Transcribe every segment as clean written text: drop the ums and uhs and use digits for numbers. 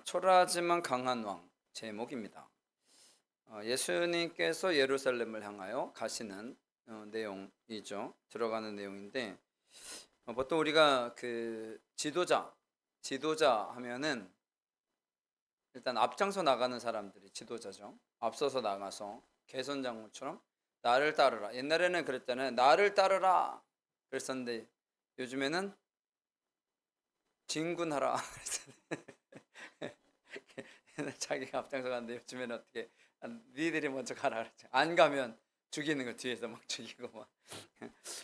초라하지만 강한 왕 제목입니다. 예수님께서 예루살렘을 향하여 가시는 내용이죠. 들어가는 내용인데 보통 우리가 그 지도자 하면은 일단 앞장서 나가는 사람들이 지도자죠. 앞서서 나가서 개선장군처럼 나를 따르라. 옛날에는 그랬잖아요. 나를 따르라 그랬었는데 요즘에는 진군하라. 자기가 앞장서 가는데 요즘에는 어떻게 니들이 먼저 가라 그랬죠. 안 가면 죽이는 거 뒤에서 막 죽이고 막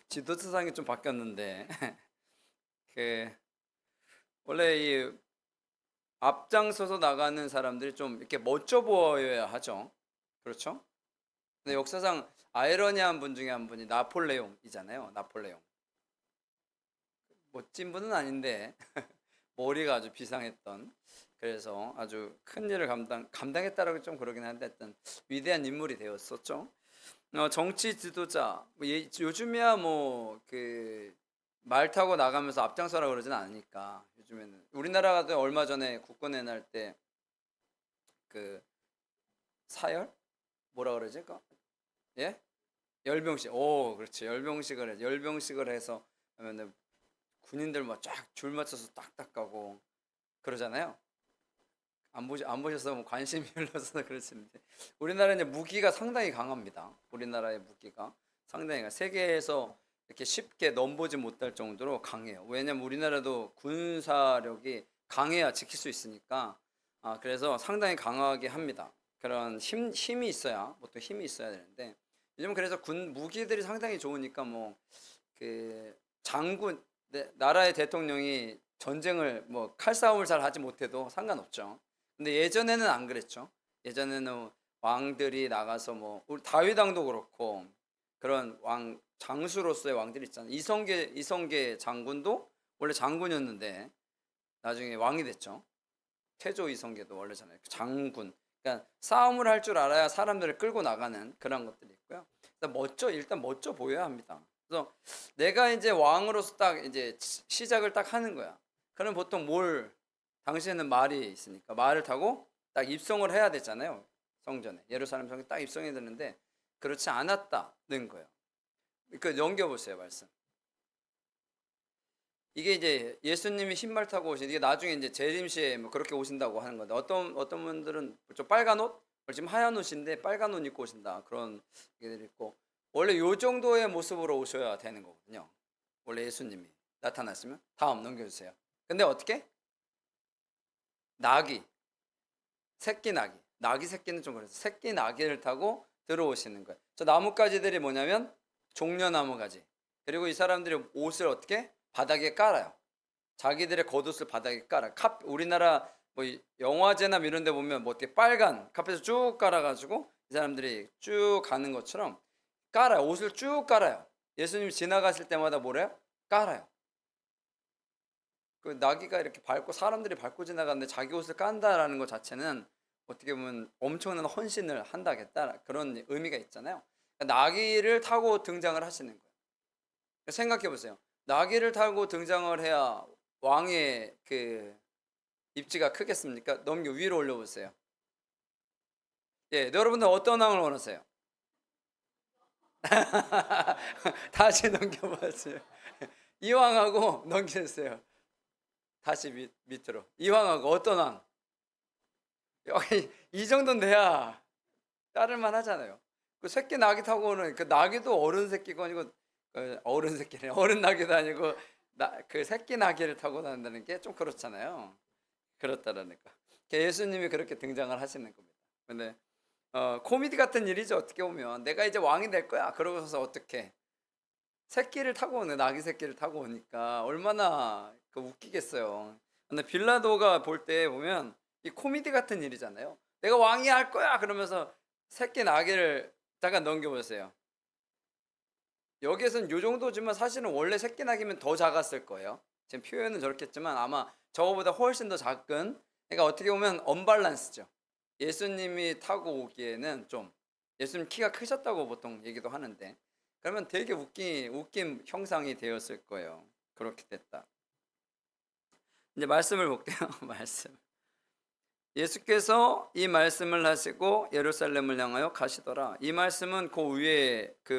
지도자상이 좀 바뀌었는데 그 원래 이 앞장서서 나가는 사람들이 좀 이렇게 멋져 보여야 하죠. 그렇죠? 근데 역사상 아이러니한 분 중에 한 분이 나폴레옹이잖아요. 나폴레옹. 멋진 분은 아닌데 머리가 아주 비상했던, 그래서 아주 큰 일을 감당했다라고 좀 그러긴 한데 하여튼 위대한 인물이 되었었죠. 정치 지도자 요즘이야 뭐 그 말 타고 나가면서 앞장서라 그러진 않으니까. 요즘에는 우리나라도 얼마 전에 국군의 날 때 그 사열 뭐라 그러지? 예? 열병식. 오, 그렇지. 열병식을 해서 하면은 군인들 막 쫙 줄 맞춰서 딱딱 가고 그러잖아요. 안 보셔서 뭐 관심이 흘러서 그렇습니다. 우리나라는 무기가 상당히 강합니다. 우리나라의 무기가 상당히 세계에서 이렇게 쉽게 넘보지 못할 정도로 강해요. 왜냐면 우리나라도 군사력이 강해야 지킬 수 있으니까. 그래서 상당히 강하게 합니다. 그런 힘이 있어야, 보통 힘이 있어야 되는데 요즘 그래서 군 무기들이 상당히 좋으니까 뭐 그 장군, 나라의 대통령이 전쟁을 뭐 칼싸움을 잘 하지 못해도 상관없죠. 근데 예전에는 안 그랬죠. 예전에는 왕들이 나가서 뭐 우리 다윗 왕도 그렇고 그런 왕 장수로서의 왕들이 있잖아요. 이성계 장군도 원래 장군이었는데 나중에 왕이 됐죠. 태조 이성계도 원래잖아요. 장군. 그러니까 싸움을 할 줄 알아야 사람들을 끌고 나가는 그런 것들이 있고요. 일단 멋져 보여야 합니다. 그래서 내가 이제 왕으로서 딱 이제 시작을 딱 하는 거야. 그럼 보통 당시에는 말이 있으니까 말을 타고 딱 입성을 해야 되잖아요. 성전에. 예루살렘 성에 딱 입성해야 되는데 그렇지 않았다는 거예요. 그 넘겨보세요, 말씀. 이게 이제 예수님이 신발 타고 오신, 이게 나중에 이제 재림시에 뭐 그렇게 오신다고 하는 건데 어떤 분들은 좀 빨간 옷, 지금 하얀 옷인데 빨간 옷 입고 오신다 그런 얘기들이 있고, 원래 요 정도의 모습으로 오셔야 되는 거거든요. 원래 예수님이 나타났으면. 다음 넘겨주세요. 근데 어떻게? 낙이, 새끼 낙이 새끼는 좀 그래서 새끼 낙이를 타고 들어오시는 거예요. 저 나뭇가지들이 뭐냐면 종려나무 가지. 그리고 이 사람들이 옷을 어떻게 바닥에 깔아요. 자기들의 겉옷을 바닥에 깔아. 우리나라 뭐 영화제나 이런 데 보면 뭐 어떻게 빨간 카펫을 쭉 깔아가지고 이 사람들이 쭉 가는 것처럼 깔아요. 옷을 쭉 깔아요. 예수님이 지나가실 때마다 뭐래요? 깔아요. 그 나귀가 이렇게 밟고 사람들이 밟고 지나가는데 자기 옷을 깐다라는 것 자체는 어떻게 보면 엄청난 헌신을 한다겠다 그런 의미가 있잖아요. 그러니까 나귀를 타고 등장을 하시는 거예요. 생각해 보세요. 나귀를 타고 등장을 해야 왕의 그 입지가 크겠습니까? 위로 올려보세요. 예, 여러분들 어떤 왕을 원하세요? 다시 넘겨보세요. 이 왕하고 넘겨주세요. 다시 밑으로. 이 왕하고 어떤 왕? 여기 이 정도는 돼야 따를만 하잖아요. 그 새끼 나귀 타고 오는 그 나귀도 어른 새끼가 아니고 어른 새끼네. 어른 나귀도 아니고 그 새끼 나귀를 타고 다닌다는 게 좀 그렇잖아요. 그렇다라니까. 예수님이 그렇게 등장을 하시는 겁니다. 근데 코미디 같은 일이죠. 어떻게 보면 내가 이제 왕이 될 거야. 그러고서 어떻게 새끼를 타고 오네. 나귀 새끼를 타고 오니까 얼마나 웃기겠어요. 근데 빌라도가 볼 때 보면 이 코미디 같은 일이잖아요. 내가 왕이 할 거야. 그러면서 새끼 나귀를 잠깐 넘겨보세요. 여기에서는 요 정도지만 사실은 원래 새끼 나귀면 더 작았을 거예요. 지금 표현은 저렇게 했지만 아마 저거보다 훨씬 더 작은, 그러니까 어떻게 보면 언밸런스죠. 예수님이 타고 오기에는 좀, 예수님 키가 크셨다고 보통 얘기도 하는데 그러면 되게 웃긴 형상이 되었을 거예요. 그렇게 됐다. 이제 말씀을 볼게요. 말씀. 예수께서 이 말씀을 하시고 예루살렘을 향하여 가시더라. 이 말씀은 그 위에 그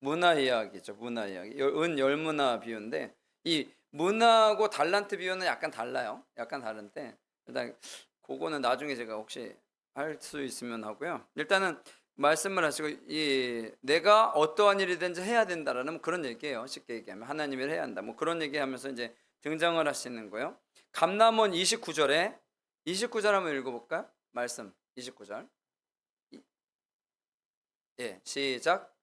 문화 이야기죠. 문화 이야기. 은 열문화 비유인데 이 문화하고 달란트 비유는 약간 달라요. 약간 다른데 일단 그거는 나중에 제가 혹시 할 수 있으면 하고요. 일단은 말씀을 하시고 이 내가 어떠한 일이든지 해야 된다라는 그런 얘기예요. 쉽게 얘기하면 하나님이 해야 한다. 뭐 그런 얘기하면서 이제 등장을 하시는 거예요. 감람원 29절에 29절 한번 읽어볼까요? 말씀 29절. 예, 시작.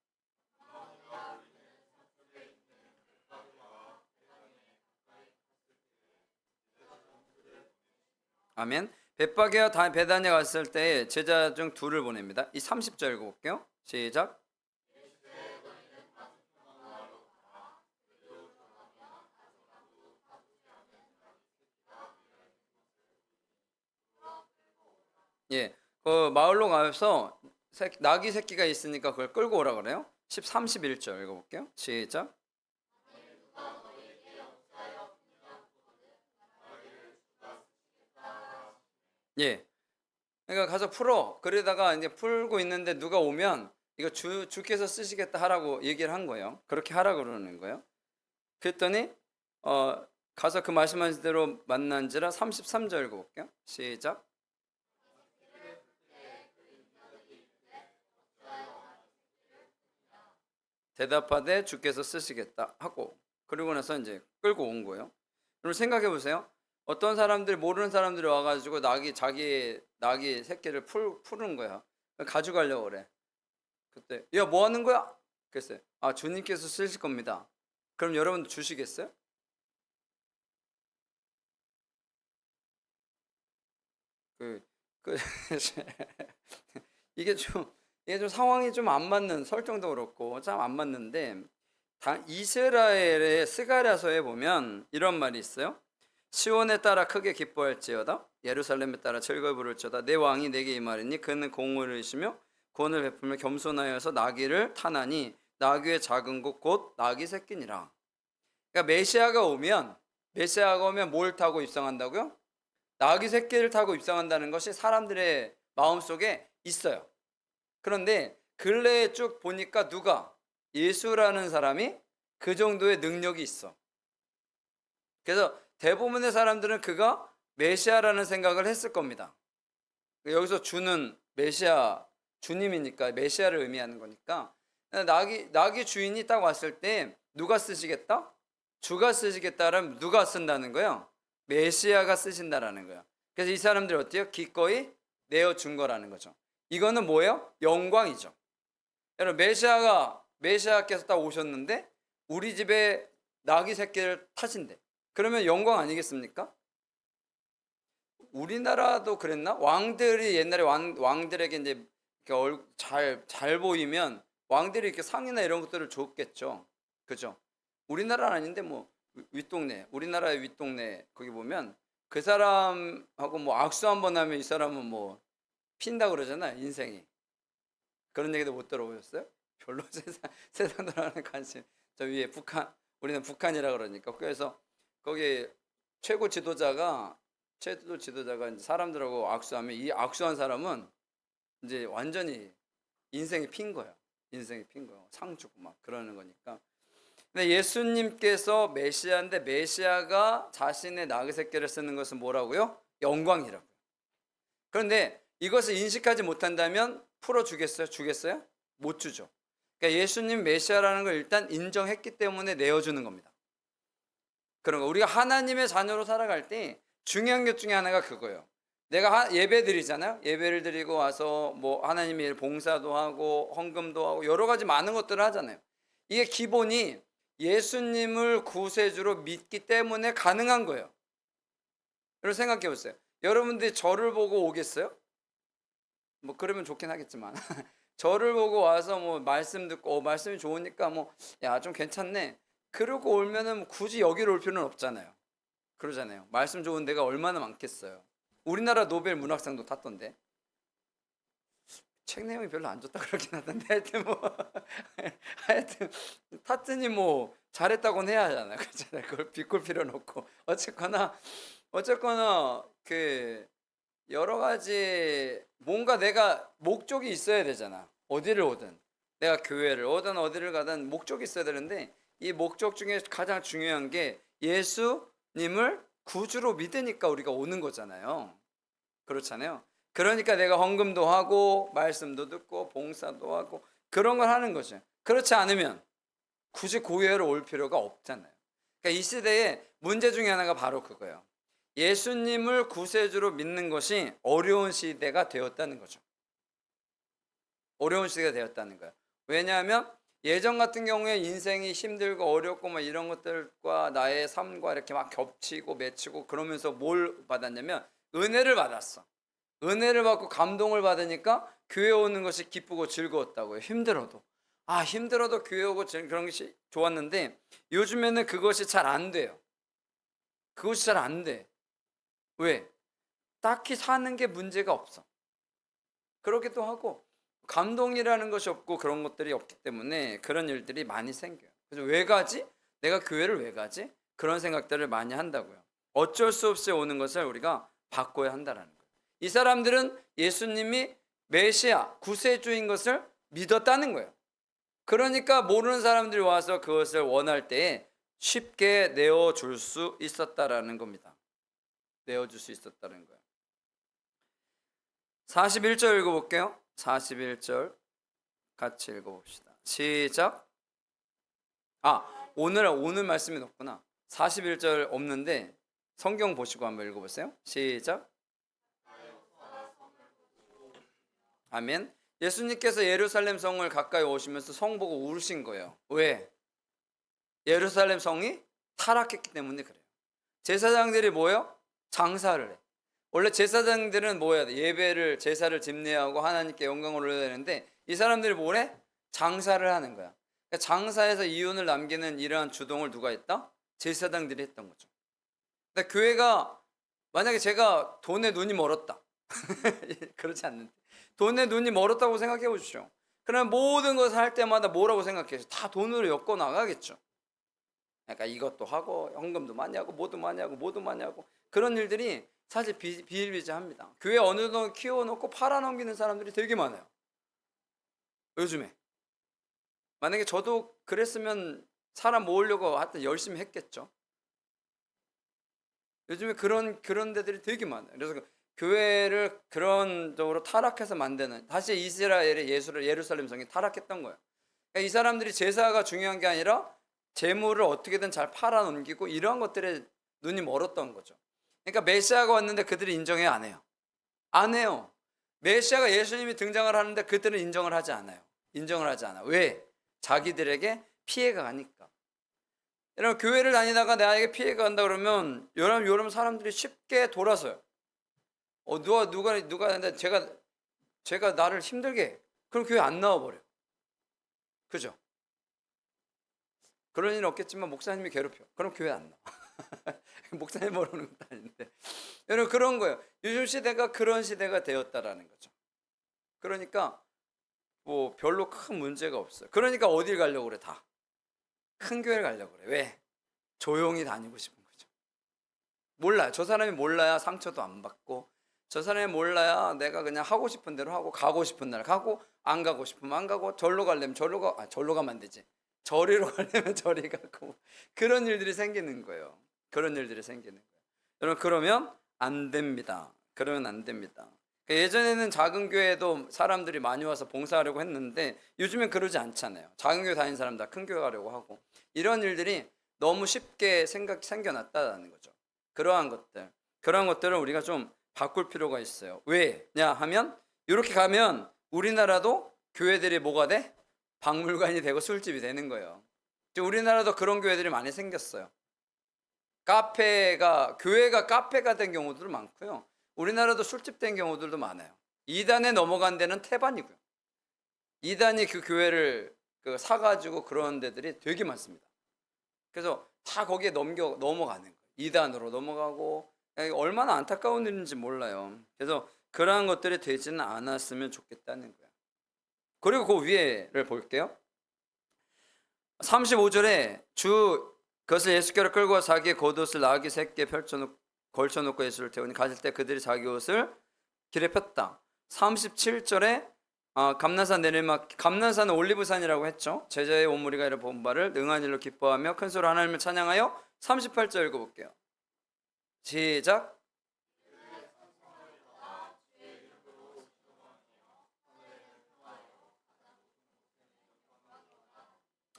아멘. bet박이와 베다니에 갔을 때 제자 중 둘을 보냅니다. 이 30절 읽어볼게요. 시작. 예, 그 마을로 가서 나귀 새끼가 있으니까 그걸 끌고 오라 그래요. 31절 읽어볼게요. 시작. 예, 그러니까 가서 풀어. 그러다가 이제 풀고 있는데 누가 오면 이거 주께서 쓰시겠다 하라고 얘기를 한 거예요. 그렇게 하라고 그러는 거예요. 그랬더니 가서 그 말씀하신 대로 만난지라 33절 읽어볼게요. 시작. 대답하되 주께서 쓰시겠다 하고 그리고 나서 이제 끌고 온 거예요. 여러분 생각해 보세요. 어떤 사람들이 모르는 사람들이 와가지고 자기 낙이 새끼를 푸는 거야. 가져가려고 그래. 그때 야 뭐 하는 거야? 그랬어요. 아 주님께서 쓰실 겁니다. 그럼 여러분도 주시겠어요? 그, 그 이게 좀 상황이 좀 안 맞는 설정도 그렇고 참 안 맞는데 이스라엘의 스가랴서에 보면 이런 말이 있어요. 시온에 따라 크게 기뻐할지어다 예루살렘에 따라 즐거이 부를지어다 내 왕이 내게 임하리니 그는 공의를 이시며 구원을 베풀며 겸손하여서 나귀를 타나니 나귀의 작은 것 곧 나귀 새끼니라. 그러니까 메시아가 오면 뭘 타고 입성한다고요? 나귀 새끼를 타고 입성한다는 것이 사람들의 마음속에 있어요. 그런데 근래에 쭉 보니까 예수라는 사람이 그 정도의 능력이 있어. 그래서 대부분의 사람들은 그가 메시아라는 생각을 했을 겁니다. 여기서 주는 메시아, 주님이니까 메시아를 의미하는 거니까 나귀 주인이 딱 왔을 때 누가 쓰시겠다? 주가 쓰시겠다라면 누가 쓴다는 거예요? 메시아가 쓰신다라는 거예요. 그래서 이 사람들이 어때요? 기꺼이 내어준 거라는 거죠. 이거는 뭐예요? 영광이죠. 여러분 메시아께서 딱 오셨는데 우리 집에 나귀 새끼를 타신대. 그러면 영광 아니겠습니까? 우리나라도 그랬나? 왕들이 옛날에 왕들에게 이제 잘 보이면 왕들이 이렇게 상이나 이런 것들을 줬겠죠. 그죠? 우리나라는 아닌데 뭐 윗동네, 우리나라의 윗동네 거기 보면 그 사람하고 뭐 악수 한번 하면 이 사람은 뭐 핀다 그러잖아요. 인생이. 그런 얘기도 못 들어보셨어요? 별로 세상 돌아가는 관심. 저 위에 우리는 북한이라 그러니까. 그래서 거기 최고 지도자가 이제 사람들하고 악수하면 이 악수한 사람은 이제 완전히 인생이 핀 거예요. 인생이 핀 거예요. 상 주고 막 그러는 거니까. 근데 예수님께서 메시아인데 메시아가 자신의 나귀 새끼를 쓰는 것은 뭐라고요? 영광이라고요. 그런데 이것을 인식하지 못한다면 풀어주겠어요? 주겠어요? 못 주죠. 그러니까 예수님 메시아라는 걸 일단 인정했기 때문에 내어주는 겁니다. 그런 거. 우리가 하나님의 자녀로 살아갈 때 중요한 것 중에 하나가 그거예요. 내가 예배 드리잖아요. 예배를 드리고 와서 뭐 하나님의 일 봉사도 하고 헌금도 하고 여러 가지 많은 것들을 하잖아요. 이게 기본이 예수님을 구세주로 믿기 때문에 가능한 거예요. 여러분 생각해 보세요. 여러분들이 저를 보고 오겠어요? 뭐 그러면 좋긴 하겠지만 저를 보고 와서 뭐 말씀 듣고 말씀이 좋으니까 뭐 야 좀 괜찮네 그러고 오면은 굳이 여기로 올 필요는 없잖아요. 그러잖아요. 말씀 좋은 데가 얼마나 많겠어요. 우리나라 노벨 문학상도 탔던데 책 내용이 별로 안 좋다 그러긴 하던데 하여튼 뭐 하여튼 탔더니 뭐 잘했다고는 해야 하잖아요. 그렇잖아요. 그걸 비꼴 필요는 없고 어쨌거나 그 여러 가지 뭔가 내가 목적이 있어야 되잖아. 어디를 오든 내가 교회를 오든 어디를 가든 목적이 있어야 되는데 이 목적 중에 가장 중요한 게 예수님을 구주로 믿으니까 우리가 오는 거잖아요. 그렇잖아요. 그러니까 내가 헌금도 하고 말씀도 듣고 봉사도 하고 그런 걸 하는 거죠. 그렇지 않으면 굳이 교회를 올 필요가 없잖아요. 그러니까 이 시대의 문제 중에 하나가 바로 그거예요. 예수님을 구세주로 믿는 것이 어려운 시대가 되었다는 거죠. 어려운 시대가 되었다는 거예요. 왜냐하면 예전 같은 경우에 인생이 힘들고 어렵고 뭐 이런 것들과 나의 삶과 이렇게 막 겹치고 맺히고 그러면서 뭘 받았냐면 은혜를 받았어. 은혜를 받고 감동을 받으니까 교회 오는 것이 기쁘고 즐거웠다고요. 힘들어도. 힘들어도 교회 오고 그런 것이 좋았는데 요즘에는 그것이 잘 안 돼요. 그것이 잘 안 돼. 왜? 딱히 사는 게 문제가 없어. 그렇기도 하고 감동이라는 것이 없고 그런 것들이 없기 때문에 그런 일들이 많이 생겨요. 그래서 왜 가지? 내가 교회를 왜 가지? 그런 생각들을 많이 한다고요. 어쩔 수 없이 오는 것을 우리가 바꿔야 한다는 거예요. 이 사람들은 예수님이 메시아, 구세주인 것을 믿었다는 거예요. 그러니까 모르는 사람들이 와서 그것을 원할 때에 쉽게 내어줄 수 있었다라는 겁니다. 내어줄 수 있었다는 거예요. 41절 읽어볼게요. 41절 같이 읽어봅시다. 시작. 오늘 말씀이 없구나. 41절 없는데 성경 보시고 한번 읽어보세요. 시작. 아멘. 예수님께서 예루살렘 성을 가까이 오시면서 성 보고 울으신 거예요. 왜? 예루살렘 성이 타락했기 때문에 그래요. 제사장들이 뭐예요? 장사를 해. 원래 제사장들은 뭐 해야 돼? 예배를, 제사를 집례하고 하나님께 영광을 올려야 되는데 이 사람들이 뭐래? 장사를 하는 거야. 그러니까 장사해서 이윤을 남기는 이러한 주동을 누가 했다? 제사장들이 했던 거죠. 근데 교회가 만약에 제가 돈에 눈이 멀었다. 그렇지 않는데 돈에 눈이 멀었다고 생각해 보십시오. 그러면 모든 것을 할 때마다 뭐라고 생각해요? 다 돈으로 엮어 나가겠죠. 그러니까 이것도 하고 헌금도 많이 하고 뭐도 많이 하고 그런 일들이 사실 비일비재합니다. 교회 어느 정도 키워놓고 팔아넘기는 사람들이 되게 많아요. 요즘에. 만약에 저도 그랬으면 사람 모으려고 하여튼 열심히 했겠죠. 요즘에 그런 데들이 되게 많아요. 그래서 교회를 그런 쪽으로 타락해서 만드는, 다시 이스라엘의 예루살렘 성이 타락했던 거예요. 그러니까 이 사람들이 제사가 중요한 게 아니라 재물을 어떻게든 잘 팔아넘기고 이러한 것들에 눈이 멀었던 거죠. 그러니까 메시아가 왔는데 그들이 인정해요, 안 해요? 안 해요. 메시아가 예수님이 등장을 하는데 그들은 인정을 하지 않아요. 인정을 하지 않아. 왜? 자기들에게 피해가 가니까. 여러분, 교회를 다니다가 나에게 피해가 간다 그러면 여러분 사람들이 쉽게 돌아서요. 누가 했는데 제가 나를 힘들게 해. 그럼 교회 안 나와버려요. 그죠? 그런 일은 없겠지만 목사님이 괴롭혀. 그럼 교회 안 나와. 목사님 모르는 것도 아닌데. 여러분, 그런 거예요. 요즘 시대가 그런 시대가 되었다라는 거죠. 그러니까 뭐 별로 큰 문제가 없어요. 그러니까 어딜 가려고 그래? 다 큰 교회를 가려고 그래. 왜? 조용히 다니고 싶은 거죠. 몰라요. 저 사람이 몰라야 상처도 안 받고, 저 사람이 몰라야 내가 그냥 하고 싶은 대로 하고, 가고 싶은 날 가고, 안 가고 싶으면 안 가고, 절로 가려면 절로 가면 안 되지. 저리로 가려면 저리 가고, 그런 일들이 생기는 거예요. 그런 일들이 생기는 거예요. 여러분, 그러면 안 됩니다. 그러면 안 됩니다. 예전에는 작은 교회에도 사람들이 많이 와서 봉사하려고 했는데 요즘엔 그러지 않잖아요. 작은 교회 다니는 사람 다 큰 교회 가려고 하고, 이런 일들이 너무 쉽게 생겨났다는 거죠. 그러한 것들을 우리가 좀 바꿀 필요가 있어요. 왜냐 하면 이렇게 가면 우리나라도 교회들이 뭐가 돼? 박물관이 되고 술집이 되는 거예요. 우리나라도 그런 교회들이 많이 생겼어요. 교회가 카페가 된 경우도 많고요. 우리나라도 술집 된 경우들도 많아요. 이단에 넘어간 데는 태반이고요. 이단이 그 교회를 사가지고 그런 데들이 되게 많습니다. 그래서 다 거기에 넘어가는 거예요. 이단으로 넘어가고, 얼마나 안타까운 일인지 몰라요. 그래서 그러한 것들이 되지는 않았으면 좋겠다는 거예요. 그리고 그 위에를 볼게요. 35절에 그것을 예수께로 끌고 자기의 겉옷을 나귀 새끼에 걸쳐놓고 예수를 태우니 가실 때 그들이 자기 옷을 길에 폈다. 37절에 감난산 내리막, 감난산은 올리브산이라고 했죠. 제자의 온 무리가 이를 본 바를 능한 일로 기뻐하며 큰 소리로 하나님을 찬양하여. 38절 읽어볼게요. 시작.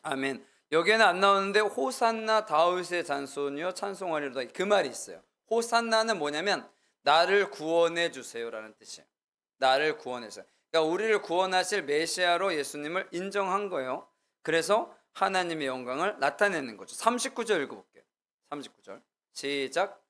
아멘. 여기에는 안 나오는데 호산나 다윗의 잔손이여 찬송하리로다, 그 말이 있어요. 호산나는 뭐냐면 나를 구원해 주세요라는 뜻이에요. 나를 구원해서. 그러니까 우리를 구원하실 메시아로 예수님을 인정한 거예요. 그래서 하나님의 영광을 나타내는 거죠. 39절 읽어볼게요. 39절 시작.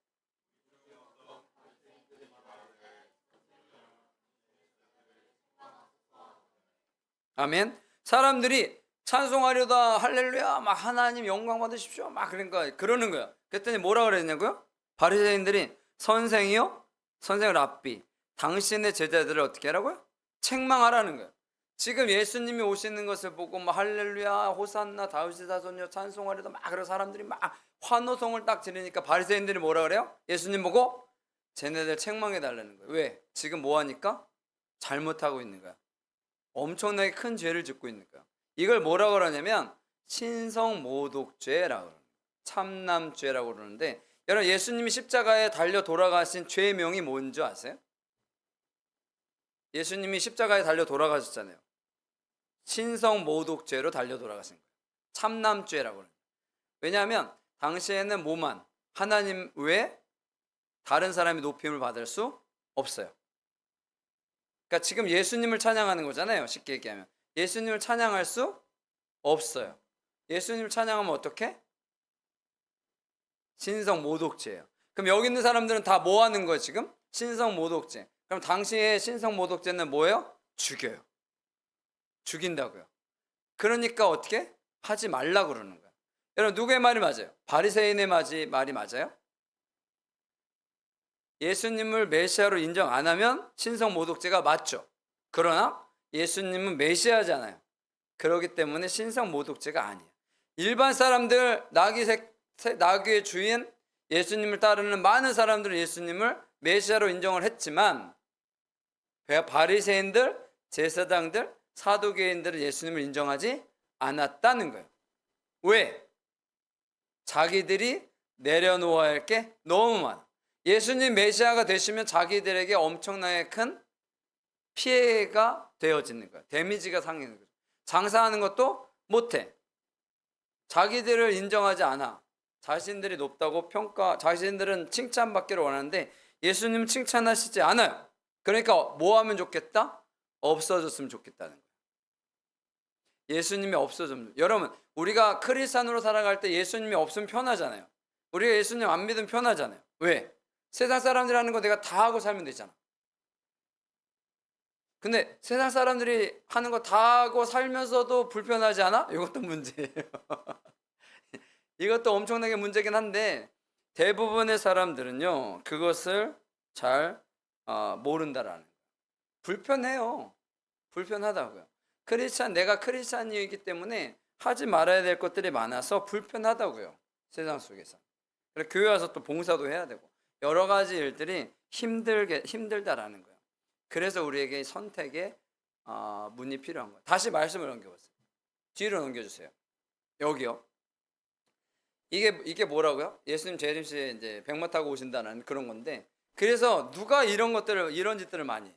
아멘. 사람들이 찬송하려다 할렐루야 막 하나님 영광 받으십시오 막 그러니까 그러는 거야. 그랬더니 뭐라 그랬냐고요? 바리새인들이 선생이요, 선생을 랍비, 당신의 제자들을 어떻게 하라고요? 책망하라는 거예요. 지금 예수님이 오시는 것을 보고 막 할렐루야 호산나 다윗의 자손이여 찬송하려다 막 그런 사람들이 막 환호성을 딱 지르니까 바리새인들이 뭐라 그래요? 예수님 보고 쟤네들 책망해 달라는 거예요. 왜? 지금 뭐 하니까? 잘못하고 있는 거야. 엄청나게 큰 죄를 짓고 있는 거야. 이걸 뭐라고 그러냐면 신성모독죄라고 그래요. 참남죄라고 그러는데, 여러분 예수님이 십자가에 달려 돌아가신 죄명이 뭔지 아세요? 예수님이 십자가에 달려 돌아가셨잖아요. 신성모독죄로 달려 돌아가신 거예요. 참남죄라고 그래요. 왜냐하면 당시에는 뭐만 하나님 외에 다른 사람이 높임을 받을 수 없어요. 그러니까 지금 예수님을 찬양하는 거잖아요. 쉽게 얘기하면 예수님을 찬양할 수 없어요. 예수님을 찬양하면 어떻게? 신성모독죄예요. 그럼 여기 있는 사람들은 다 뭐 하는 거예요 지금? 신성모독죄. 그럼 당시에 신성모독죄는 뭐예요? 죽여요. 죽인다고요. 그러니까 어떻게? 하지 말라고 그러는 거예요. 여러분 누구의 말이 맞아요? 바리새인의 말이 맞아요? 예수님을 메시아로 인정 안 하면 신성모독죄가 맞죠. 그러나 예수님은 메시아잖아요. 그렇기 때문에 신성모독죄가 아니에요. 일반 사람들, 나귀의 주인 예수님을 따르는 많은 사람들은 예수님을 메시아로 인정을 했지만 바리새인들, 제사장들, 사두개인들은 예수님을 인정하지 않았다는 거예요. 왜? 자기들이 내려놓아야 할 게 너무 많아. 예수님 메시아가 되시면 자기들에게 엄청나게 큰 피해가 되어지는 거예요. 데미지가 생기는 거죠. 장사하는 것도 못해. 자기들을 인정하지 않아. 자신들이 높다고 자신들은 칭찬받기를 원하는데 예수님은 칭찬하시지 않아요. 그러니까 뭐 하면 좋겠다? 없어졌으면 좋겠다는 거예요. 예수님이 없어졌으면. 여러분 우리가 크리스찬으로 살아갈 때 예수님이 없으면 편하잖아요. 우리가 예수님 안 믿으면 편하잖아요. 왜? 세상 사람들이 하는 거 내가 다 하고 살면 되잖아. 근데 세상 사람들이 하는 거 다 하고 살면서도 불편하지 않아? 이것도 문제예요. 이것도 엄청나게 문제긴 한데 대부분의 사람들은요 그것을 잘 모른다라는 거예요. 불편해요. 불편하다고요. 내가 크리스찬이기 때문에 하지 말아야 될 것들이 많아서 불편하다고요. 세상 속에서. 그래서 교회 와서 또 봉사도 해야 되고 여러 가지 일들이 힘들다라는 거예요. 그래서 우리에게 선택의 문이 필요한 거예요. 다시 말씀을 넘겨보세요. 뒤로 넘겨주세요. 여기요. 이게 뭐라고요? 예수님 재림시에 이제 백마 타고 오신다는 그런 건데, 그래서 누가 이런 짓들을 많이 해?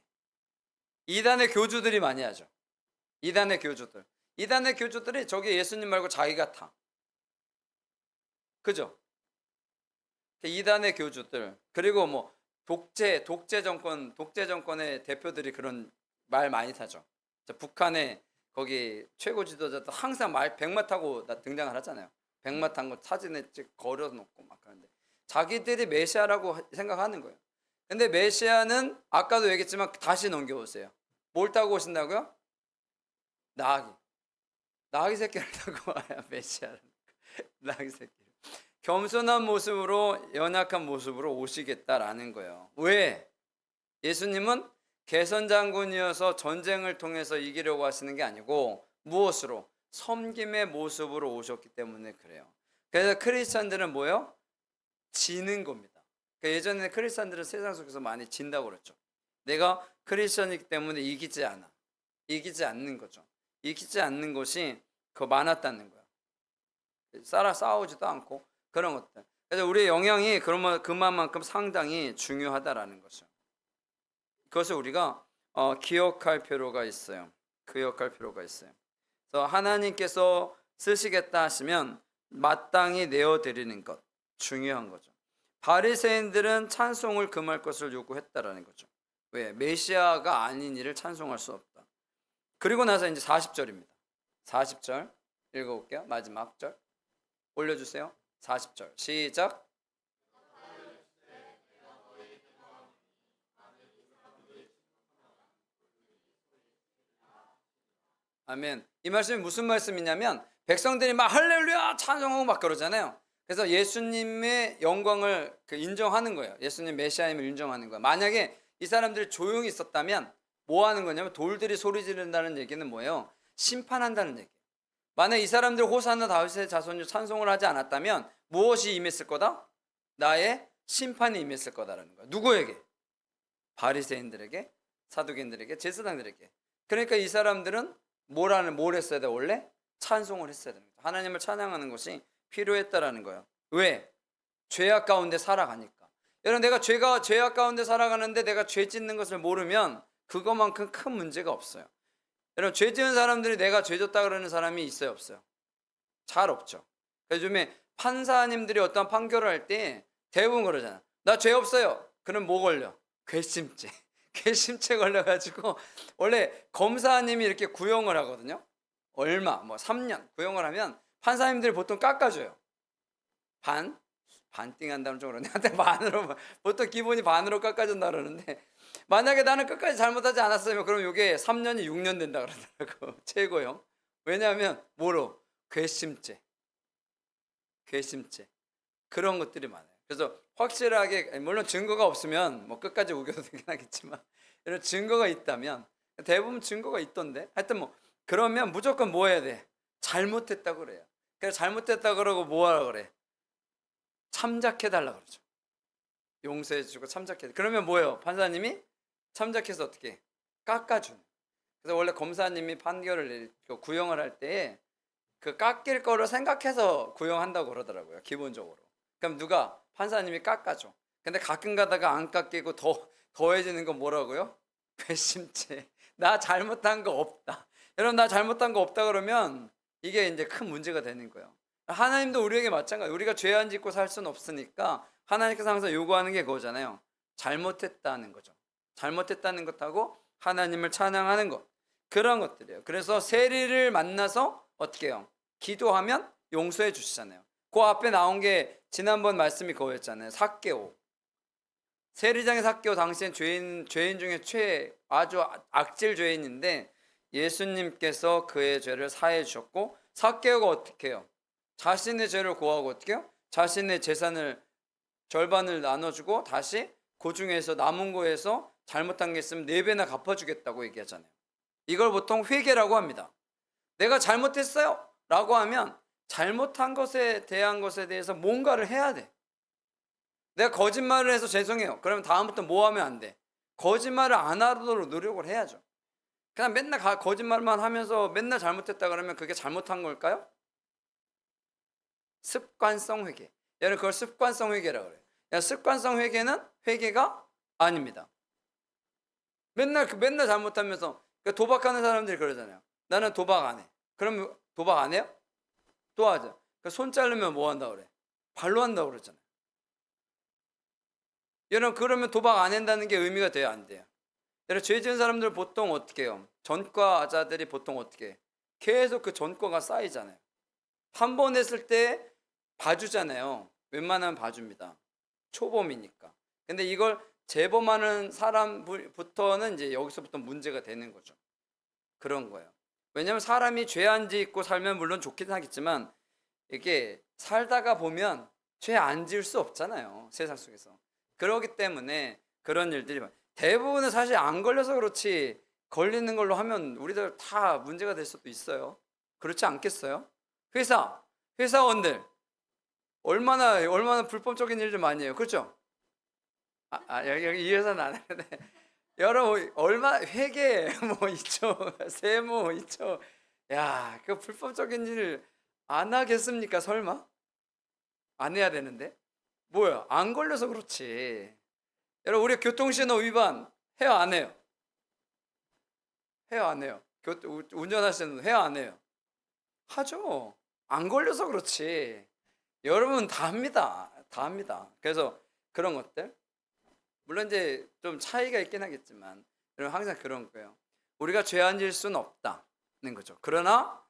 이단의 교주들이 많이 하죠. 이단의 교주들이 저기 예수님 말고 자기가 타. 그죠? 이단의 교주들, 그리고 뭐 독재 정권의 대표들이 그런 말 많이 타죠. 북한의 거기 최고 지도자도 항상 백마 타고 등장을 하잖아요. 백마 탄 거 사진에 걸어놓고 막 하는데 자기들이 메시아라고 생각하는 거예요. 근데 메시아는 아까도 얘기했지만 다시 넘겨보세요. 뭘 타고 오신다고요? 나귀 새끼를 타고 와야 메시아라는 거예요. 나귀 새끼. 겸손한 모습으로, 연약한 모습으로 오시겠다라는 거예요. 왜? 예수님은 개선장군이어서 전쟁을 통해서 이기려고 하시는 게 아니고 무엇으로? 섬김의 모습으로 오셨기 때문에 그래요. 그래서 크리스찬들은 뭐예요? 지는 겁니다. 그러니까 예전에 크리스찬들은 세상 속에서 많이 진다고 그랬죠. 내가 크리스천이기 때문에 이기지 않아. 이기지 않는 거죠. 이기지 않는 것이 그 많았다는 거야. 싸우지도 않고 그런 것들. 그래서 우리의 영향이 그만큼 상당히 중요하다라는 거죠. 그것을 우리가 기억할 필요가 있어요. 기억할 필요가 있어요. 그래서 하나님께서 쓰시겠다 하시면 마땅히 내어드리는 것 중요한 거죠. 바리새인들은 찬송을 금할 것을 요구했다라는 거죠. 왜? 메시아가 아닌 이를 찬송할 수 없다. 그리고 나서 이제 40절입니다. 40절 읽어볼게요. 마지막 절 올려주세요. 40절 시작. 아멘. 이 말씀이 무슨 말씀이냐면 백성들이 막 할렐루야 찬송하고 막 그러잖아요. 그래서 예수님의 영광을 인정하는 거예요. 예수님 메시아임을 인정하는 거예요. 만약에 이 사람들이 조용히 있었다면 뭐 하는 거냐면 돌들이 소리 지른다는 얘기는 뭐예요? 심판한다는 얘기예요. 만약 이 사람들 호산나 다윗의 자손이 찬송을 하지 않았다면 무엇이 임했을 거다? 나의 심판이 임했을 거다라는 거예요. 누구에게? 바리새인들에게, 사두개인들에게, 제사장들에게. 그러니까 이 사람들은 뭘 했어야 돼? 원래 찬송을 했어야 됩니다. 하나님을 찬양하는 것이 필요했다라는 거예요. 왜? 죄악 가운데 살아가니까. 여러분, 내가 죄악 가운데 살아가는데 내가 죄 짓는 것을 모르면 그것만큼 큰 문제가 없어요. 여러분, 죄 지은 사람들이 내가 죄 졌다 그러는 사람이 있어요, 없어요? 잘 없죠. 요즘에 판사님들이 어떤 판결을 할 때 대부분 그러잖아. 나 죄 없어요. 그럼 뭐 걸려? 괘씸죄. 괘씸죄 걸려가지고 원래 검사님이 이렇게 구형을 하거든요. 얼마, 3년 구형을 하면 판사님들이 보통 깎아줘요. 반띵 한다면 좀 그런데 반으로, 보통 기본이 반으로 깎아준다 그러는데, 만약에 나는 끝까지 잘못하지 않았으면 그럼 이게 3년이 6년 된다 그러더라고. 최고형. 왜냐하면 뭐로? 괘씸죄 그런 것들이 많아요. 그래서 확실하게, 물론 증거가 없으면 끝까지 우겨도 되긴 하겠지만, 이런 증거가 있다면, 대부분 증거가 있던데, 하여튼 그러면 무조건 뭐 해야 돼? 잘못했다고 그래요. 그래서 잘못했다 그러고 뭐 하라 그래? 참작해달라 그러죠. 용서해주고 참작해. 그러면 뭐예요? 판사님이 참작해서 어떻게? 깎아주는. 그래서 원래 검사님이 판결을 구형을 할 때 그 깎일 거를 생각해서 구형한다고 그러더라고요. 기본적으로. 그럼 누가? 판사님이 깎아줘. 근데 가끔 가다가 안 깎이고 더해지는 건 뭐라고요? 괘씸죄. 나 잘못한 거 없다. 여러분, 나 잘못한 거 없다 그러면 이게 이제 큰 문제가 되는 거예요. 하나님도 우리에게 마찬가지예요. 우리가 죄 안 짓고 살 수는 없으니까 하나님께서 항상 요구하는 게 그거잖아요. 잘못했다는 거죠. 잘못했다는 것하고 하나님을 찬양하는 것. 그런 것들이에요. 그래서 세리를 만나서 어떻게 해요? 기도하면 용서해 주시잖아요. 그 앞에 나온 게 지난번 말씀이 그거였잖아요. 삭개오. 세리장의 삭개오 당시엔 죄인 중에 아주 악질 죄인인데 예수님께서 그의 죄를 사해 주셨고, 삭개오가 어떻게 해요? 자신의 죄를 고하고 어떻게 해요? 자신의 재산을 절반을 나눠주고 다시 그 중에서 남은 거에서 잘못한 게 있으면 4배나 갚아주겠다고 얘기하잖아요. 이걸 보통 회개라고 합니다. 내가 잘못했어요 라고 하면 잘못한 것에 대한 것에 대해서 뭔가를 해야 돼. 내가 거짓말을 해서 죄송해요. 그러면 다음부터 뭐 하면 안 돼? 거짓말을 안 하도록 노력을 해야죠. 그냥 맨날 거짓말만 하면서 맨날 잘못했다 그러면 그게 잘못한 걸까요? 습관성 회개. 여러분, 그걸 습관성 회개라고 그래요. 습관성 회개는 회개가 아닙니다. 맨날 잘못하면서 도박하는 사람들이 그러잖아요. 나는 도박 안 해. 그러면 도박 안 해요? 또 하죠. 손 자르면 뭐 한다고 그래? 발로 한다고 그러잖아요. 여러분, 그러면 도박 안 한다는 게 의미가 돼요, 안 돼요? 여러분, 죄 지은 사람들 보통 어떻게 해요? 전과자들이 보통 어떻게 해? 계속 그 전과가 쌓이잖아요. 한 번 했을 때 봐주잖아요. 웬만하면 봐줍니다. 초범이니까. 근데 이걸 재범하는 사람부터는 이제 여기서부터 문제가 되는 거죠. 그런 거예요. 왜냐하면 사람이 죄 안 짓고 살면 물론 좋긴 하겠지만 이게 살다가 보면 죄 안 지을 수 없잖아요. 세상 속에서. 그렇기 때문에 그런 일들이 대부분은 사실 안 걸려서 그렇지, 걸리는 걸로 하면 우리들 다 문제가 될 수도 있어요. 그렇지 않겠어요? 회사원들 얼마나 불법적인 일들 많이 해요. 그렇죠? 여기 이 회사는 안 하는데 여러분 얼마 회계 뭐 있죠, 세무 있죠. 야, 그 불법적인 일 안 하겠습니까? 설마 안 해야 되는데 뭐야? 안 걸려서 그렇지. 여러분 우리 교통신호 위반 해요 안 해요? 해요 안 해요? 운전하시는 분 해요 안 해요? 하죠. 안 걸려서 그렇지. 여러분 다 합니다. 다 합니다. 그래서 그런 것들 물론 이제 좀 차이가 있긴 하겠지만 여러분 항상 그런 거예요. 우리가 죄 안 질 수는 없다는 거죠. 그러나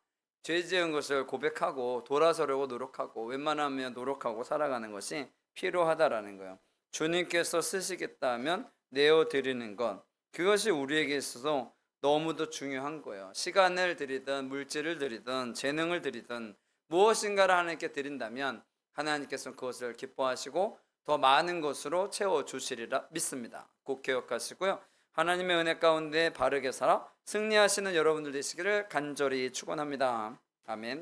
죄 지은 것을 고백하고 돌아서려고 노력하고 웬만하면 노력하고 살아가는 것이 필요하다라는 거예요. 주님께서 쓰시겠다 하면 내어드리는 것, 그것이 우리에게 있어서 너무도 중요한 거예요. 시간을 드리든 물질을 드리든 재능을 드리든 무엇인가를 하나님께 드린다면 하나님께서 그것을 기뻐하시고 더 많은 것으로 채워주시리라 믿습니다. 꼭 기억하시고요. 하나님의 은혜 가운데 바르게 살아 승리하시는 여러분들 되시기를 간절히 축원합니다. 아멘.